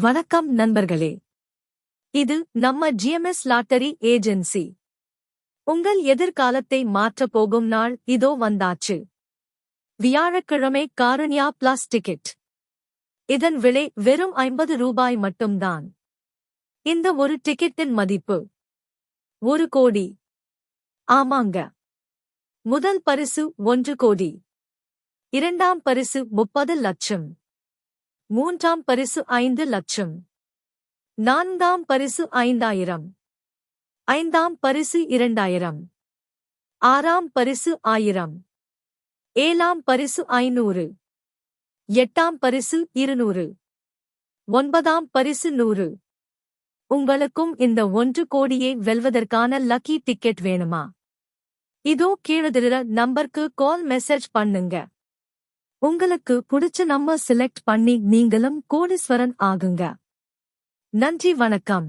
வணக்கம் நண்பர்களே. இது நம்ம ஜிஎம்எஸ் லாட்டரி ஏஜென்சி. உங்கள் எதிர்காலத்தை மாற்றப் போகும் நாள் இதோ வந்தாச்சு. வியாழக்கிழமை காருண்யா பிளஸ் டிக்கெட். இதன் விலை வெறும் 50 ரூபாய் மட்டும்தான். இந்த ஒரு டிக்கெட்டின் மதிப்பு 1 கோடி. ஆமாங்க. முதல் பரிசு 1 கோடி. இரண்டாம் பரிசு 30 லட்சம். மூன்றாம் பரிசு 5 லட்சம். நான்காம் பரிசு 5000. ஐந்தாம் பரிசு 2000. ஆறாம் பரிசு 1000. ஏழாம் பரிசு 500. எட்டாம் பரிசு 200. ஒன்பதாம் பரிசு 100. உங்களுக்கும் இந்த 1 கோடியை வெல்வதற்கான லக்கி டிக்கெட் வேணுமா? இதோ கீழதிருற நம்பருக்கு கால் மெசேஜ் பண்ணுங்க. உங்களுக்கு புடிச்ச நம்பர் செலக்ட் பண்ணி நீங்களும் கோடீஸ்வரன் ஆகுங்க. நன்றி, வணக்கம்.